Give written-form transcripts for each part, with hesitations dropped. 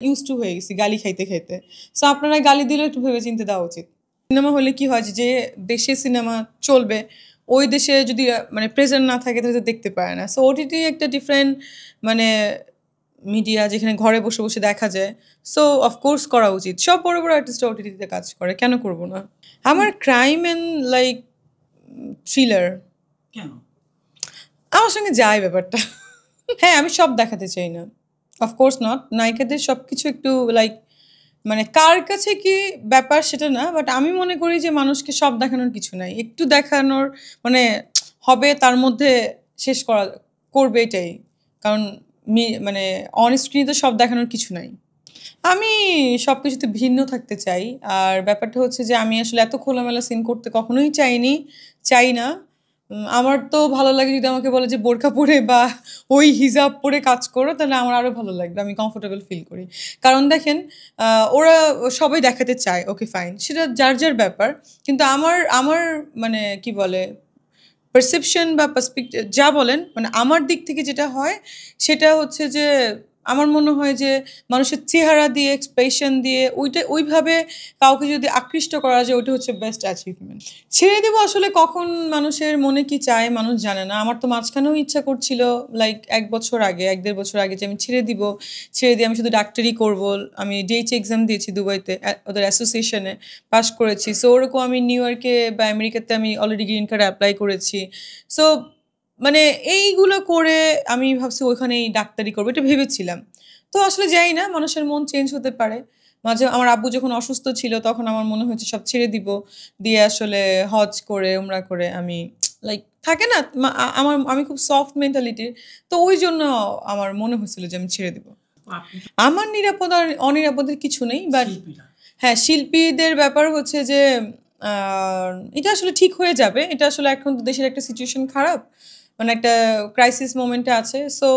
Use to হয়ে গেছি গালি খাইতে খাইতে। সো আপনারা গালি দিলেও একটু ভেবে চিন্তে দেওয়া উচিত। সিনেমা হলে কি হয় যে দেশে সিনেমা চলবে ওই দেশে যদি মানে প্রেজেন্ট না থাকে তাহলে দেখতে পারে না। সো ওটিটি একটা ডিফারেন্ট মানে মিডিয়া যেখানে ঘরে বসে বসে দেখা যায়। সো অফকোর্স করা উচিত। সব বড় বড় আর্টিস্ট ওটিটিতে কাজ করে, কেন করব না? আমার ক্রাইম অ্যান্ড লাইক থ্রিলার কেন? আমার সঙ্গে যায় ব্যাপারটা। হ্যাঁ, আমি সব দেখাতে চাই না। Of course not. নায়িকাদের সবকিছু একটু লাইক মানে কার কাছে কি ব্যাপার সেটা না। বাট আমি মনে করি যে মানুষকে সব দেখানোর কিছু নাই। একটু দেখানোর মানে হবে তার মধ্যে শেষ করবে এটাই। কারণ মানে অন স্ক্রিনে তো সব দেখানোর কিছু নাই। আমি সবকিছুতে ভিন্ন থাকতে চাই। আর ব্যাপারটা হচ্ছে যে আমি আসলে এত খোলামেলা সিন করতে কখনোই চাই না। আমার তো ভালো লাগে যদি আমাকে বলে যে বোরকা পরে বা ওই হিজাব পরে কাজ করো, তাহলে আমার আরো ভালো লাগবে। আমি কমফোর্টেবল ফিল করি। কারণ দেখেন ওরা সবাই দেখাতে চায়, ওকে ফাইন। সেটা যার ব্যাপার। কিন্তু আমার মানে কি বলে পারসেপশন বা পার্সপেক্টিভ যা বলেন মানে আমার দিক থেকে যেটা হয় সেটা হচ্ছে যে আমার মনে হয় যে মানুষের চেহারা দিয়ে এক্সপ্রেশন দিয়ে ওইভাবে কাউকে যদি আকৃষ্ট করা যায় ওইটা হচ্ছে বেস্ট অ্যাচিভমেন্ট। ছেড়ে দেবো আসলে কখন মানুষের মনে কি চায় মানুষ জানে না। আমার তো মাঝখানেও ইচ্ছা করছিল লাইক 1 বছর আগে 1-1.5 বছর আগে যে আমি ছেড়ে দিয়ে আমি শুধু ডাক্তারি করব। আমি ডিএইচ এক্সাম দিয়েছি দুবাইতে, ওদের অ্যাসোসিয়েশনে পাশ করেছি। সো ওরকম আমি নিউ ইয়র্কে বা আমেরিকাতে আমি অলরেডি গ্রিন কার্ড অ্যাপ্লাই করেছি। সো মানে এইগুলো করে আমি ভাবছি ওইখানেই ডাক্তারি করবো, এটা ভেবেছিলাম। তো আসলে যাই না, মানুষের মন চেঞ্জ হতে পারে। মাঝে আমার আব্বু যখন অসুস্থ ছিল তখন আমার মনে হয়েছে সব ছেড়ে দিব, দিয়ে আসলে হজ করে উমরা করে আমি লাইক থাকে না আমি খুব সফট মেন্টালিটির। তো ওই জন্য আমার মনে হয়েছিল যে আমি ছেড়ে দিব। আমার নিরাপদ আর অনিরাপদের কিছু নেই। বাট হ্যাঁ, শিল্পীদের ব্যাপার হচ্ছে যে এটা আসলে ঠিক হয়ে যাবে। এটা আসলে এখন দেশের একটা সিচুয়েশন খারাপ, মানে একটা ক্রাইসিস মোমেন্টে আছে। সো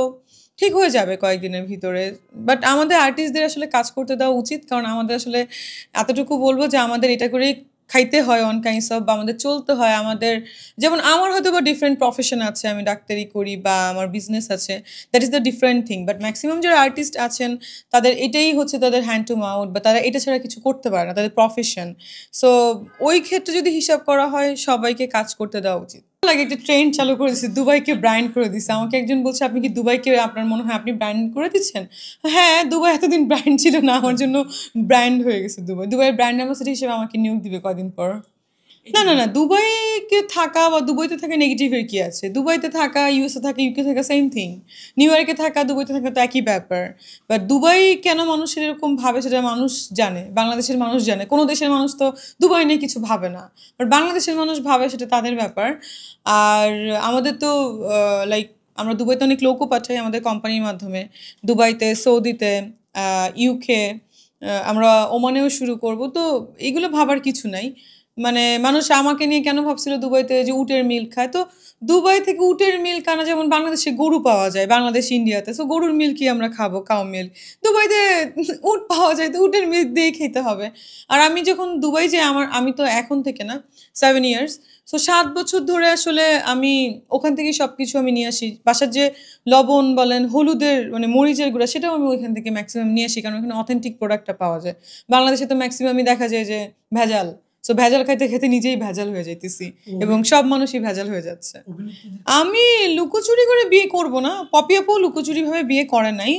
ঠিক হয়ে যাবে কয়েকদিনের ভিতরে। বাট আমাদের আর্টিস্টদের আসলে কাজ করতে দেওয়া উচিত। কারণ আমাদের আসলে এতটুকু বলবো যে আমাদের এটা করেই খাইতে হয় অন কাইন্ডস অফ, বা আমাদের চলতে হয়। আমাদের যেমন আমার হয়তো বা ডিফারেন্ট প্রফেশন আছে, আমি ডাক্তারি করি বা আমার বিজনেস আছে, that is the different thing. But maximum যারা আর্টিস্ট আছেন তাদের এটাই হচ্ছে তাদের হ্যান্ড টু মাউথ, বা তারা এটা ছাড়া কিছু করতে পারে না, তাদের প্রফেশন। সো ওই ক্ষেত্রে যদি হিসাব করা হয় সবাইকে কাজ করতে দেওয়া উচিত। লাগে একটা ট্রেন্ড চালু করে দিচ্ছে, দুবাইকে ব্র্যান্ড করে দিচ্ছে। আমাকে একজন বলছে আপনি কি দুবাইকে আপনার মনে হয় আপনি ব্র্যান্ড করে দিচ্ছেন? হ্যাঁ, দুবাই এতদিন ব্র্যান্ড ছিল না, আমার জন্য ব্র্যান্ড হয়ে গেছে দুবাই। দুবাইয়ের ব্র্যান্ড অ্যাম্বাসেডর হিসেবে আমাকে নিয়োগ দিবে কদিন পর। না, দুবাইকে থাকা বা দুবাইতে থাকা নেগেটিভের কি আছে? দুবাইতে থাকা, ইউএসএ থাকা, ইউকে থাকা সেম থিং। নিউ ইয়র্কে থাকা, দুবাইতে থাকা তো একই ব্যাপার। বাট দুবাই কেন মানুষের এরকম ভাবে সেটা মানুষ জানে, বাংলাদেশের মানুষ জানে। কোনো দেশের মানুষ তো দুবাই নিয়ে কিছু ভাবে না, বাট বাংলাদেশের মানুষ ভাবে, সেটা তাদের ব্যাপার। আর আমাদের তো লাইক আমরা দুবাইতে অনেক লোকও পাঠাই আমাদের কোম্পানির মাধ্যমে। দুবাইতে, সৌদিতে, ইউকে, আমরা ওমানেও শুরু করব। তো এগুলো ভাবার কিছু নাই। মানে মানুষ আমাকে নিয়ে কেন ভাবছিল দুবাইতে যে উটের মিল্ক খায়। তো দুবাই থেকে উটের মিল্ক আনা, যেমন বাংলাদেশে গরু পাওয়া যায়, বাংলাদেশ ইন্ডিয়াতে। সো গরুর মিল্কই আমরা খাবো, কাউ মিল্ক। দুবাইতে উট পাওয়া যায়, তো উটের মিল্ক দিয়েই খেতে হবে। আর আমি যখন দুবাই যাই, আমি তো এখন থেকে না, 7 ইয়ার্স। সো 7 বছর ধরে আসলে আমি ওখান থেকেই সব কিছু আমি নিয়ে আসি। বাসার যে লবণ বলেন, হলুদের মানে মরিচের গুঁড়া, সেটাও আমি ওইখান থেকে ম্যাক্সিমাম নিয়ে আসি, কারণ ওখানে অথেন্টিক প্রোডাক্টটা পাওয়া যায়। বাংলাদেশে তো ম্যাক্সিমামই দেখা যায় যে ভেজাল। সো ভেজাল খাইতে খেতে নিজেই ভেজাল হয়ে যাইতেছি, এবং সব মানুষই ভেজাল হয়ে যাচ্ছে। আমি লুকোচুরি করে বিয়ে করব না। পপি আপু লুকোচুরি ভাবে বিয়ে করে নাই।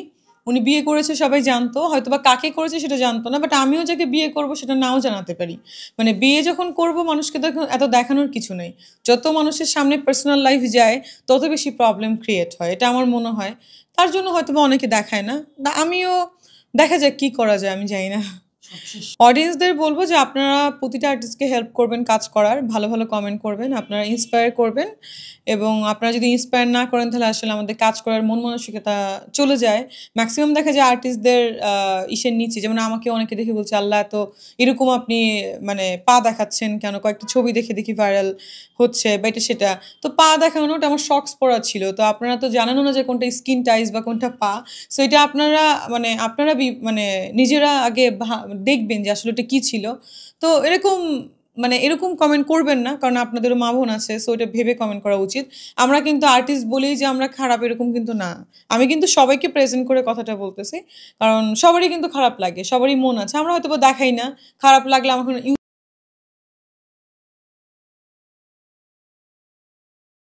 উনি বিয়ে করেছে সবাই জানতো, হয়তো বা কাকে করেছে সেটা জানতো না। বাট আমিও যাকে বিয়ে করব সেটা নাও জানাতে পারি। মানে বিয়ে যখন করব মানুষকে তো এত দেখানোর কিছু নেই। যত মানুষের সামনে পার্সোনাল লাইফ যায় তত বেশি প্রবলেম ক্রিয়েট হয়, এটা আমার মনে হয়। তার জন্য হয়তো বা অনেকে দেখায় না। আমিও দেখা যাক কি করা যায়, আমি জানি না। অডিয়েন্সদের বলবো যে আপনারা প্রতিটা আর্টিস্টকে হেল্প করবেন কাজ করার, ভালো ভালো কমেন্ট করবেন, আপনারা ইন্সপায়ার করবেন। এবং আপনারা যদি ইন্সপায়ার না করেন তাহলে আসলে আমাদের কাজ করার মন মানসিকতা চলে যায়। ম্যাক্সিমাম দেখা যায় আর্টিস্টদের ইসের নিচে, যেমন আমাকে অনেকে দেখে বলছে আল্লাহ এত এরকম আপনি মানে পা দেখাচ্ছেন কেন, কয়েকটা ছবি দেখি ভাইরাল হচ্ছে বা এটা সেটা। তো পা দেখানো ওটা আমার শক্স পড়া ছিল। তো আপনারা তো জানেন না যে কোনটা স্কিন টাইজ বা কোনটা পা। সো এটা আপনারা মানে নিজেরা আগে দেখবেন যে আসলে এটা কী ছিল। তো এরকম মানে এরকম কমেন্ট করবেন না, কারণ আপনাদেরও মা বোন আছে, সো এটা ভেবে কমেন্ট করা উচিত। আমরা কিন্তু আর্টিস্ট বলেই যে আমরা খারাপ এরকম কিন্তু না। আমি কিন্তু সবাইকে প্রেজেন্ট করে কথাটা বলতেছি, কারণ সবারই কিন্তু খারাপ লাগে, সবারই মন আছে, আমরা হয়তো বা দেখাই না। খারাপ লাগলে আমার